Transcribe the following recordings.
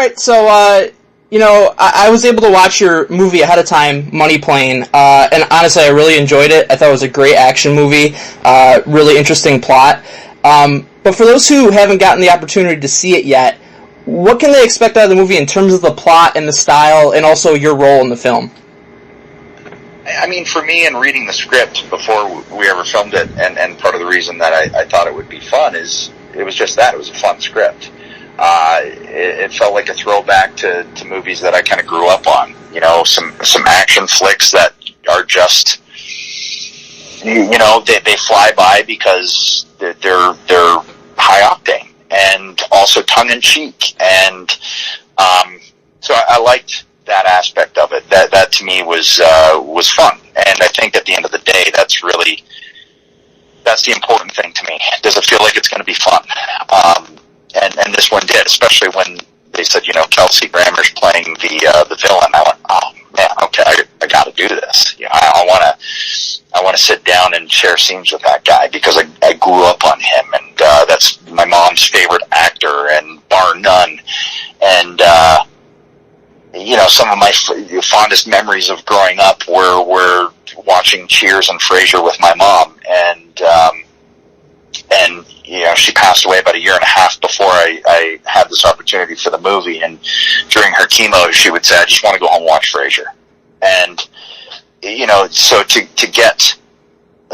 right, so, I was able to watch your movie ahead of time, Money Plane, and honestly, I really enjoyed it. I thought it was a great action movie, really interesting plot. But for those who haven't gotten the opportunity to see it yet, what can they expect out of the movie in terms of the plot and the style, and also your role in the film? I mean, for me, in reading the script before we ever filmed it, and part of the reason that I thought it would be fun is it was just that. It was a fun script. It felt like a throwback to movies that I kind of grew up on. Some action flicks that are just, they fly by because they're high octane and also tongue in cheek. And so I liked that aspect of it. That to me was fun. And I think at the end of the day, that's the important thing to me. Does it feel like it's going to be fun? And this one did, especially when they said, Kelsey Grammer's playing the villain. I went, oh man, okay, I got to do this. I want to sit down and share scenes with that guy because I grew up on him, and that's my mom's favorite actor, and bar none. And some of my fondest memories of growing up were watching Cheers and Frasier with my mom, and she passed away about a year and a half before I had this opportunity for the movie. And during her chemo, she would say, I just want to go home and watch Frasier. And, so to get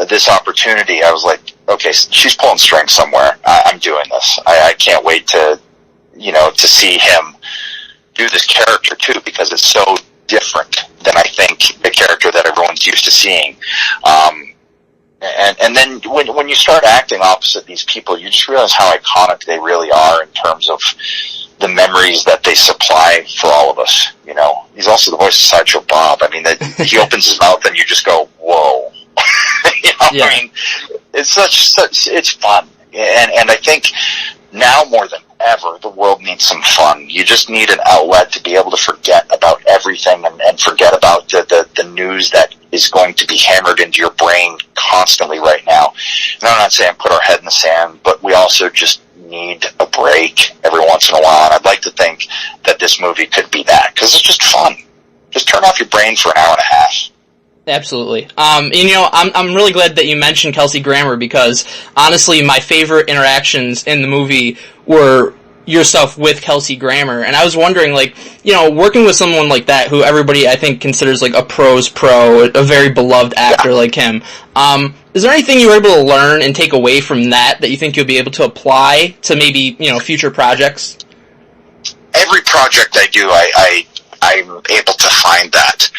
this opportunity, I was like, okay, she's pulling strings somewhere. I'm doing this. I can't wait to see him do this character too, because it's so different than I think the character that everyone's used to seeing. And then when you start acting opposite these people, you just realize how iconic they really are in terms of the memories that they supply for all of us. He's also the voice of Sideshow Bob. I mean, he opens his mouth and you just go, whoa. Yeah. I mean, it's it's fun. And I think now more than ever, the world needs some fun. You just need an outlet to be able to forget about everything and forget about the news that is going to be hammered into your brain constantly right now. And I'm not saying put our head in the sand, but we also just need a break every once in a while. And I'd like to think that this movie could be that, because it's just fun. Just turn off your brain for an hour and a half. Absolutely. I'm really glad that you mentioned Kelsey Grammer, because honestly, my favorite interactions in the movie were your stuff with Kelsey Grammer. And I was wondering, working with someone like that, who everybody I think considers like a pro's pro, a very beloved actor like him, is there anything you were able to learn and take away from that you think you'll be able to apply to maybe, future projects? Every project I do, I'm able to find that.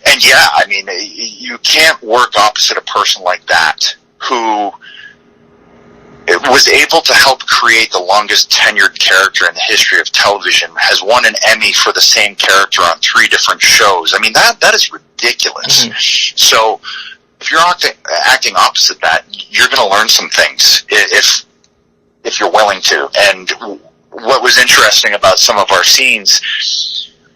And yeah, I mean, you can't work opposite a person like that who was able to help create the longest tenured character in the history of television, has won an Emmy for the same character on 3 different shows. I mean, that is ridiculous. Mm-hmm. So if you're acting opposite that, you're going to learn some things if you're willing to. And what was interesting about some of our scenes,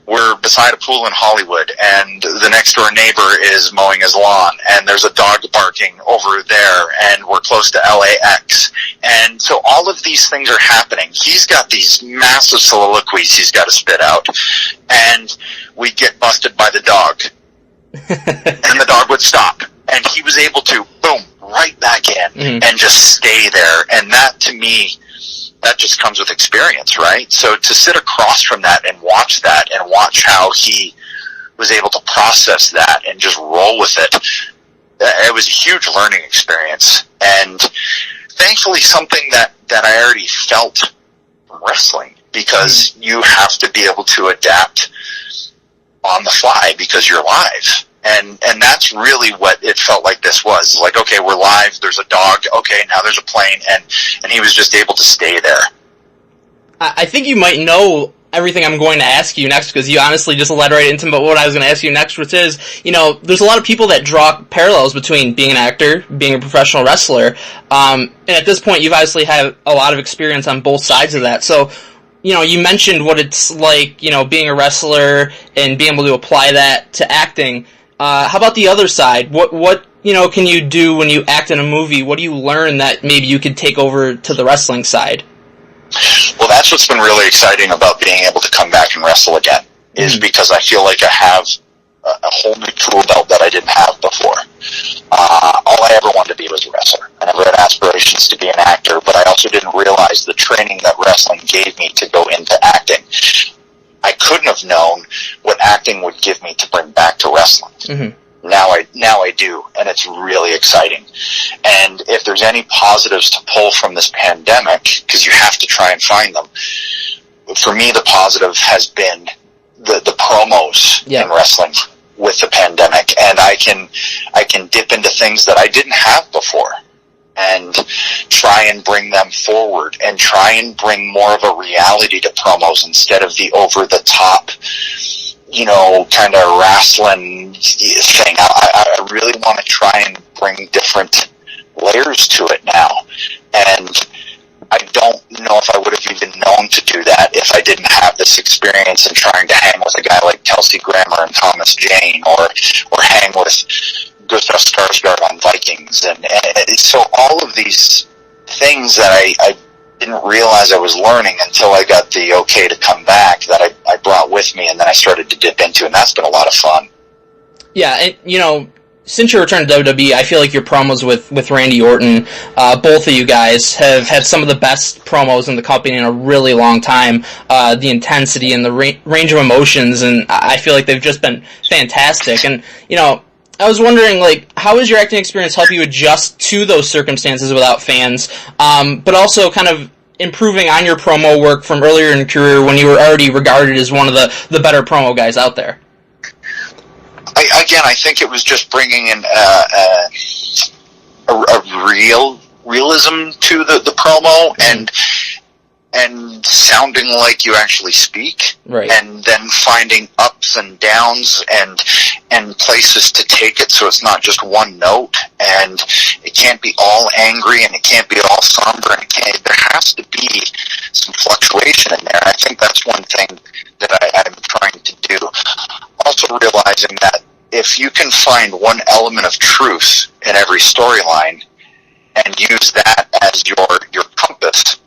we're beside a pool in Hollywood, and the next door neighbor is mowing his lawn, and there's a dog barking over there, and we're close to LAX. And so all of these things are happening. He's got these massive soliloquies he's got to spit out, and we'd get busted by the dog. And the dog would stop, and he was able to, boom, right back in, and just stay there. And that, to me, that just comes with experience, right? So to sit across from that and watch how he was able to process that and just roll with it, it was a huge learning experience. And thankfully something that I already felt from wrestling, because you have to be able to adapt on the fly because you're live. And that's really what it felt like this was. Like, okay, we're live, there's a dog, okay, now there's a plane, and he was just able to stay there. I think you might know everything I'm going to ask you next, because you honestly just led right into what I was going to ask you next, which is, there's a lot of people that draw parallels between being an actor, being a professional wrestler, and at this point you've obviously had a lot of experience on both sides of that. So, you mentioned what it's like, being a wrestler and being able to apply that to acting. How about the other side? What can you do when you act in a movie? What do you learn that maybe you could take over to the wrestling side? Well, that's what's been really exciting about being able to come back and wrestle again, is because I feel like I have a whole new tool belt that I didn't have before. All I ever wanted to be was a wrestler. I never had aspirations to be an actor, but I also didn't realize the training that wrestling gave me to go into acting. I couldn't have known what acting would give me to bring back to wrestling. Mm-hmm. Now I do, and it's really exciting. And if there's any positives to pull from this pandemic, because you have to try and find them, for me the positive has been the promos in wrestling with the pandemic, and I can dip into things that I didn't have before and try and bring them forward and try and bring more of a reality to promos instead of the over the top, kind of wrestling thing. I really want to try and bring different layers to it now, and I don't know if I would have even known to do that if I didn't have this experience in trying to hang with a guy like Kelsey Grammer and Thomas Jane, or hang with Gustav Skarsgård on Vikings, and so all of these things that I didn't realize I was learning until I got the okay to come back that I brought with me, and then I started to dip into, and that's been a lot of fun. Yeah, and since your return to WWE, I feel like your promos with Randy Orton, both of you guys have had some of the best promos in the company in a really long time. The intensity and the range of emotions, and I feel like they've just been fantastic. And, I was wondering, how has your acting experience helped you adjust to those circumstances without fans, but also kind of improving on your promo work from earlier in your career when you were already regarded as one of the better promo guys out there? I think it was just bringing in a realism to the promo, and sounding like you actually speak, right. And then finding ups and downs and places to take it, so it's not just one note, and it can't be all angry, and it can't be all somber, and there has to be some fluctuation in there. I think that's one thing that I'm trying to do. Also realizing that if you can find one element of truth in every storyline and use that as your compass,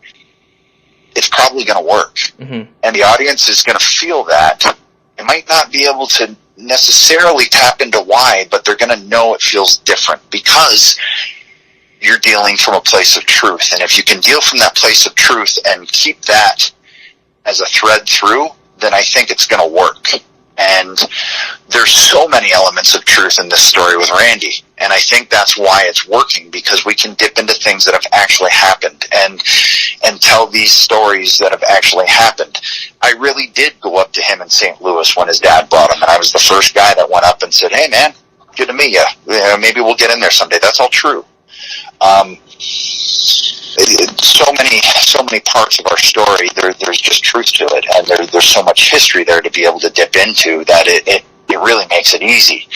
it's probably going to work. Mm-hmm. And the audience is going to feel that. They might not be able to necessarily tap into why, but they're going to know it feels different because you're dealing from a place of truth. And if you can deal from that place of truth and keep that as a thread through, then I think it's going to work. And there's so many elements of truth in this story with Randy, and I think that's why it's working, because we can dip into things that have actually happened and tell these stories that have actually happened. I really did go up to him in St. Louis when his dad brought him, and I was the first guy that went up and said, "Hey man, good to meet you. Maybe we'll get in there someday." That's all true. So many parts of our story, there's just truth to it, and there's so much history there to be able to dip into that it really makes it easy.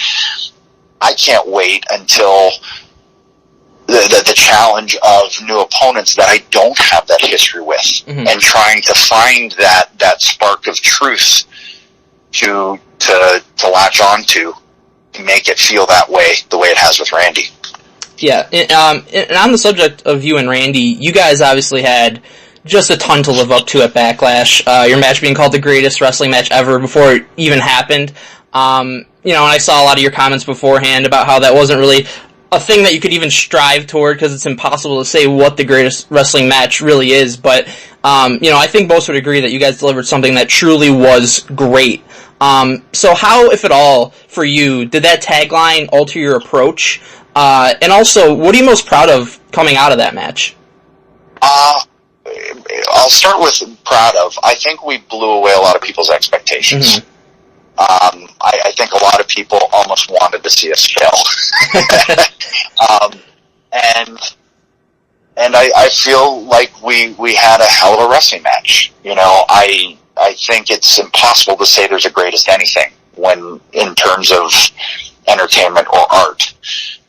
I can't wait until the challenge of new opponents that I don't have that history with, mm-hmm. and trying to find that spark of truth to latch onto and make it feel that way, the way it has with Randy. Yeah, and on the subject of you and Randy, you guys obviously had just a ton to live up to at Backlash. Your match being called the greatest wrestling match ever before it even happened. And I saw a lot of your comments beforehand about how that wasn't really a thing that you could even strive toward because it's impossible to say what the greatest wrestling match really is. But, I think most would agree that you guys delivered something that truly was great. So how, if at all, for you, did that tagline alter your approach? And also, what are you most proud of coming out of that match? I'll start with proud of. I think we blew away a lot of people's expectations. Mm-hmm. I think a lot of people almost wanted to see us fail. And I feel like we had a hell of a wrestling match. I think it's impossible to say there's a greatest anything when in terms of entertainment or art.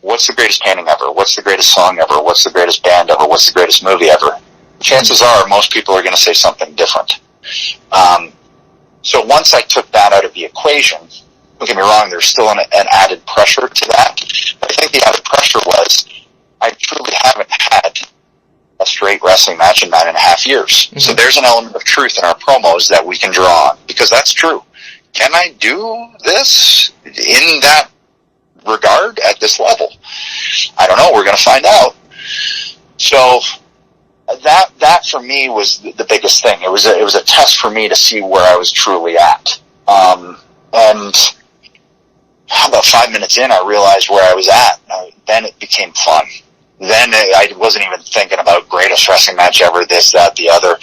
What's the greatest painting ever? What's the greatest song ever? What's the greatest band ever? What's the greatest movie ever? Chances are most people are going to say something different. So once I took that out of the equation, don't get me wrong, there's still an added pressure to that. But I think the added pressure was I truly haven't had a straight wrestling match in 9.5 years. Mm-hmm. So there's an element of truth in our promos that we can draw on, because that's true. Can I do this in that regard at this level? I don't know. We're going to find out. So that for me was the biggest thing. It was a test for me to see where I was truly at. And about 5 minutes in, I realized where I was at. Then it became fun. Then I wasn't even thinking about greatest wrestling match ever, this, that, the other.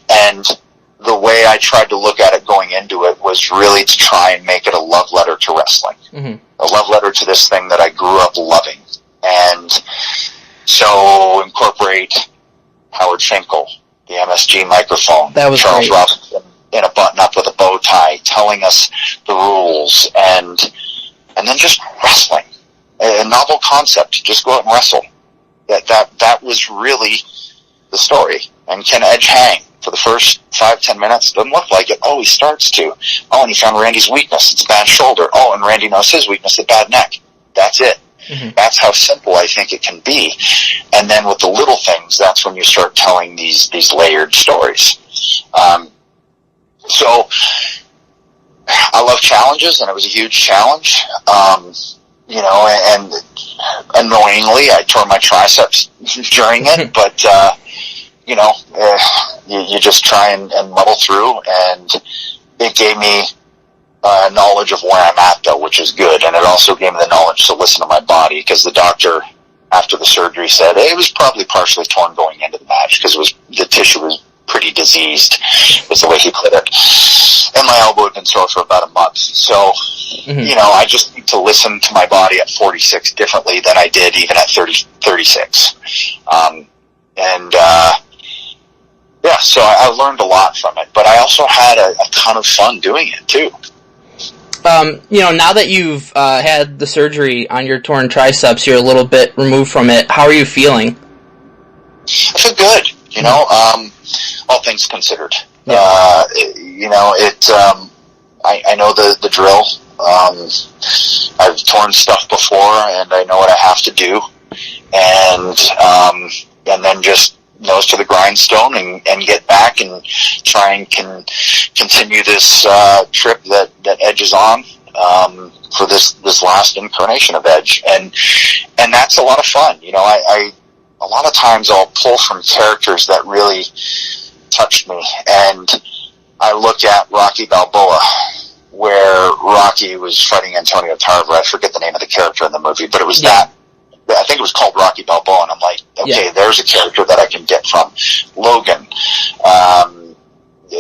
And the way I tried to look at it going into it was really to try and make it a love letter to wrestling. Mm-hmm. A love letter to this thing that I grew up loving. And so incorporate Howard Finkel, the MSG microphone, that was Charles great. Robinson in a button-up with a bow tie, telling us the rules, and then just wrestling. A novel concept, just go out and wrestle. That was really the story. And can Edge hang for the first 5-10 minutes? Doesn't look like it. Oh, he starts to. Oh, and he found Randy's weakness. It's a bad shoulder. Oh, and Randy knows his weakness, the bad neck. That's it. Mm-hmm. That's how simple I think it can be. And then with the little things, that's when you start telling these layered stories. So I love challenges, and it was a huge challenge. And annoyingly, I tore my triceps during it, but, you just try and muddle through, and it gave me knowledge of where I'm at, though, which is good. And it also gave me the knowledge to listen to my body, because the doctor, after the surgery, said it was probably partially torn going into the match, because the tissue was pretty diseased, was the way he put it. And my elbow had been sore for about a month. So, mm-hmm. I just need to listen to my body at 46 differently than I did even at 36. So I learned a lot from it, but I also had a ton of fun doing it, too. Now that you've had the surgery on your torn triceps, you're a little bit removed from it. How are you feeling? I feel good, all things considered. Yeah. I know the drill. I've torn stuff before, and I know what I have to do. And then just nose to the grindstone and get back and try and continue this trip that Edge is on for this last incarnation of Edge, and that's a lot of fun. I a lot of times I'll pull from characters that really touched me, and I look at Rocky Balboa, where Rocky was fighting Antonio Tarver. I forget the name of the character in the movie, but it was that. I think it was called Rocky Balboa, and I'm like, okay, there's a character that I can get from. Logan,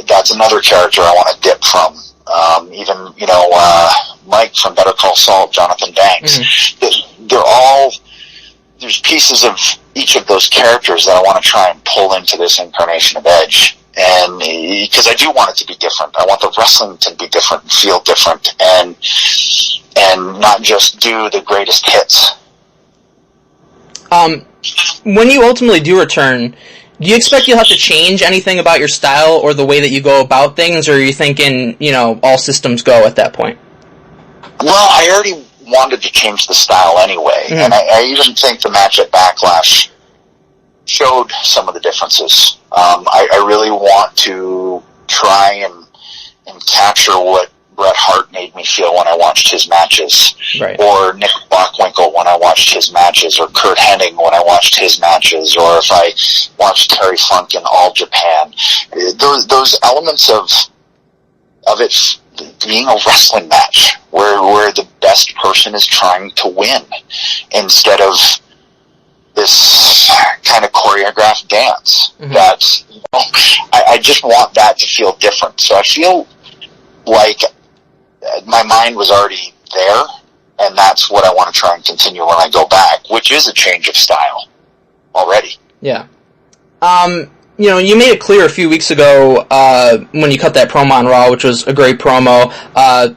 that's another character I want to dip from. Even, Mike from Better Call Saul, Jonathan Banks. Mm-hmm. There's pieces of each of those characters that I want to try and pull into this incarnation of Edge. And because I do want it to be different. I want the wrestling to be different and feel different, and not just do the greatest hits. When you ultimately do return, do you expect you'll have to change anything about your style or the way that you go about things, or are you thinking, all systems go at that point? Well, I already wanted to change the style anyway, mm-hmm. and I even think the match at Backlash showed some of the differences. I really want to try and capture what Bret Hart made me feel when I watched his matches, right. Or Nick Bockwinkel when I watched his matches, or Kurt Hennig when I watched his matches, or if I watched Terry Funk in All Japan. Those elements of it being a wrestling match where the best person is trying to win instead of this kind of choreographed dance. Mm-hmm. That I just want that to feel different. So I feel like my mind was already there, and that's what I want to try and continue when I go back, which is a change of style already. Yeah. You made it clear a few weeks ago when you cut that promo on Raw, which was a great promo,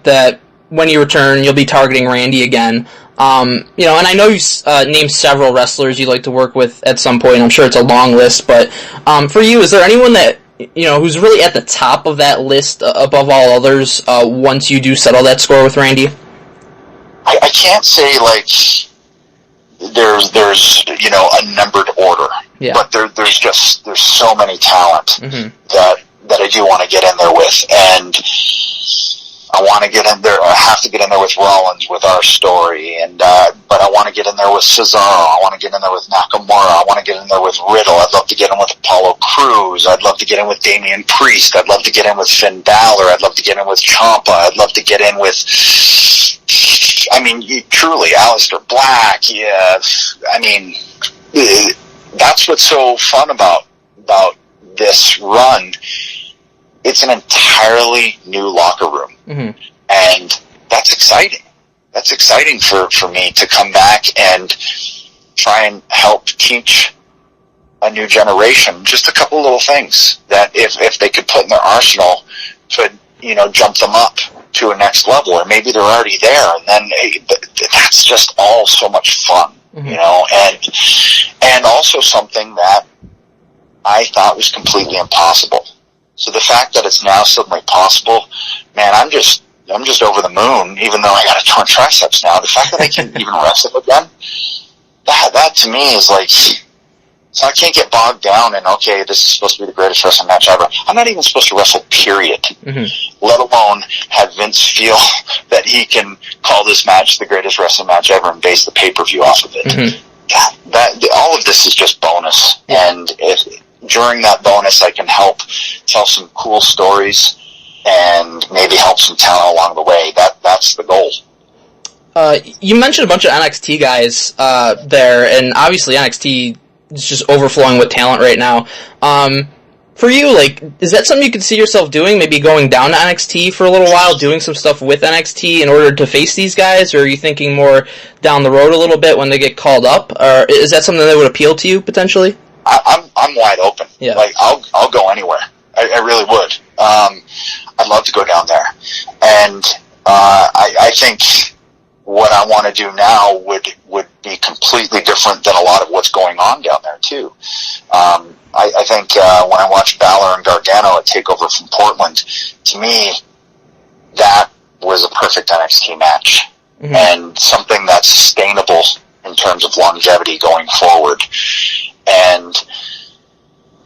that when you return, you'll be targeting Randy again. And I know you named several wrestlers you'd like to work with at some point. I'm sure it's a long list, but for you, is there anyone that who's really at the top of that list above all others once you do settle that score with Randy? I can't say there's a numbered order. Yeah. But there's so many talent that I do want to get in there with, and I want to get in there. I have to get in there with Rollins, with our story, and but I want to get in there with Cesaro. I want to get in there with Nakamura. I want to get in there with Riddle. I'd love to get in with Apollo Crews. I'd love to get in with Damian Priest. I'd love to get in with Finn Balor. I'd love to get in with Ciampa. I'd love to get in with, I mean, truly, Aleister Black. Yeah, I mean, that's what's so fun about this run. It's an entirely new locker room. And that's exciting. That's exciting for me to come back and try and help teach a new generation just a couple little things that if they could put in their arsenal could, jump them up to a next level, or maybe they're already there, and then that's just all so much fun, and also something that I thought was completely impossible. So the fact that it's now suddenly possible, man, I'm just over the moon, even though I got a torn triceps now. The fact that I can even wrestle again, that to me is like, so I can't get bogged down in, okay, this is supposed to be the greatest wrestling match ever. I'm not even supposed to wrestle, period. Let alone have Vince feel that he can call this match the greatest wrestling match ever and base the pay-per-view off of it. All of this is just bonus. And during that bonus, I can help tell some cool stories and maybe help some talent along the way. That's the goal. You mentioned a bunch of NXT guys there, and obviously NXT is just overflowing with talent right now. For you, is that something you could see yourself doing? Maybe going down to NXT for a little while, doing some stuff with NXT in order to face these guys, or are you thinking more down the road a little bit when they get called up? Or is that something that would appeal to you potentially? I'm wide open. Yeah. I'll go anywhere. I really would. I'd love to go down there, and I think what I want to do now would be completely different than a lot of what's going on down there too. I think when I watched Balor and Gargano at TakeOver from Portland, to me that was a perfect NXT match and something that's sustainable in terms of longevity going forward. And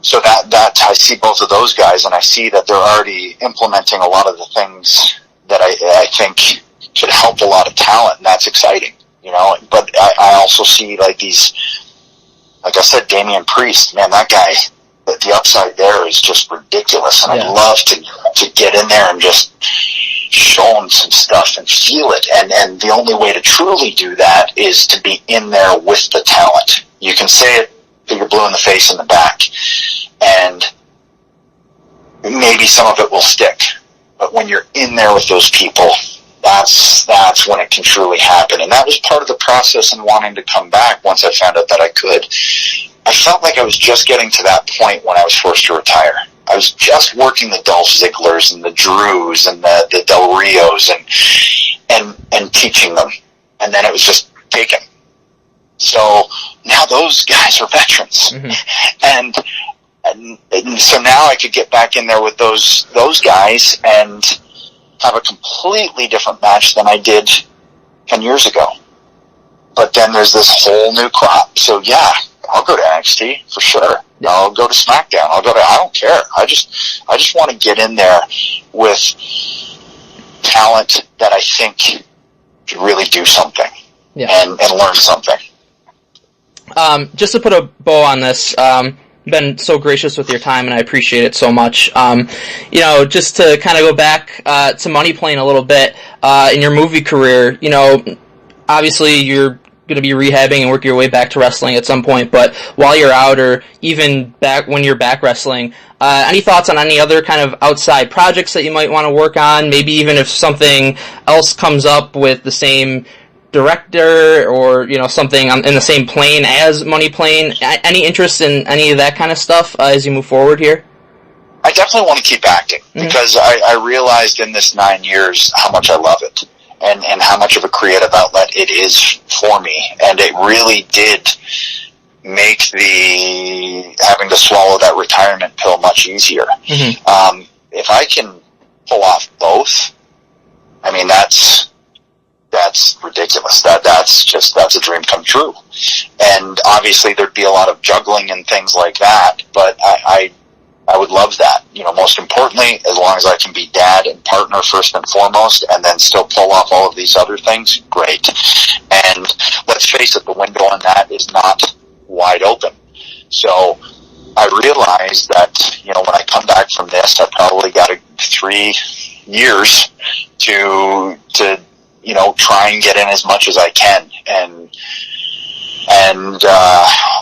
so that I see both of those guys, and I see that they're already implementing a lot of the things that I think could help a lot of talent, and that's exciting, But I also see these, like I said, Damian Priest, man, that guy, the upside there is just ridiculous, and I'd love to get in there and just show him some stuff and feel it, and the only way to truly do that is to be in there with the talent. You can say it, you're blue in the face in the back, and maybe some of it will stick. But when you're in there with those people, that's when it can truly happen. And that was part of the process in wanting to come back once I found out that I could. I felt like I was just getting to that point when I was forced to retire. I was just working the Dolph Zigglers and the Drews and the Del Rios and teaching them. And then it was just taken. So now those guys are veterans, and so now I could get back in there with those guys and have a completely different match than I did 10 years ago. But then there's this whole new crop. So yeah, I'll go to NXT for sure. I'll go to SmackDown. I don't care. I just want to get in there with talent that I think could really do something and learn something. Just to put a bow on this, been so gracious with your time, and I appreciate it so much. Just to kind of go back to Money Plane a little bit, in your movie career, obviously you're going to be rehabbing and work your way back to wrestling at some point, but while you're out, or even back when you're back wrestling, any thoughts on any other kind of outside projects that you might want to work on? Maybe even if something else comes up with the same director or something in the same plane as Money Plane. Any interest in any of that kind of stuff as you move forward here? I definitely want to keep acting because I realized in this 9 years how much I love it and how much of a creative outlet it is for me, and it really did make having to swallow that retirement pill much easier. If I can pull off both, I mean that's that's ridiculous. That's a dream come true. And obviously there'd be a lot of juggling and things like that, but I would love that. You know, most importantly, as long as I can be dad and partner first and foremost, and then still pull off all of these other things, great. And let's face it, the window on that is not wide open. So I realize that, you know, when I come back from this, I probably got 3 years to you know, try and get in as much as I can. And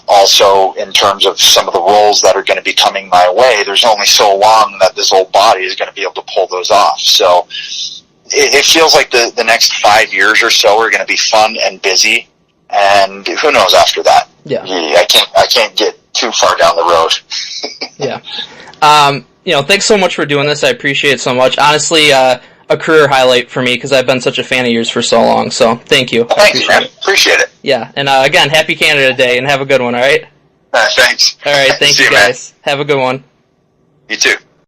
also in terms of some of the roles that are going to be coming my way, there's only so long that this old body is going to be able to pull those off. So it feels like the next 5 years or so are going to be fun and busy, and who knows after that. Yeah. I can't get too far down the road. Yeah. You know, thanks so much for doing this. I appreciate it so much. Honestly, a career highlight for me because I've been such a fan of yours for so long. So thank you. Thanks, man. Appreciate it. Yeah. And again, happy Canada Day and have a good one, all right? Thanks. All right. Thank you, guys. Have a good one. You too.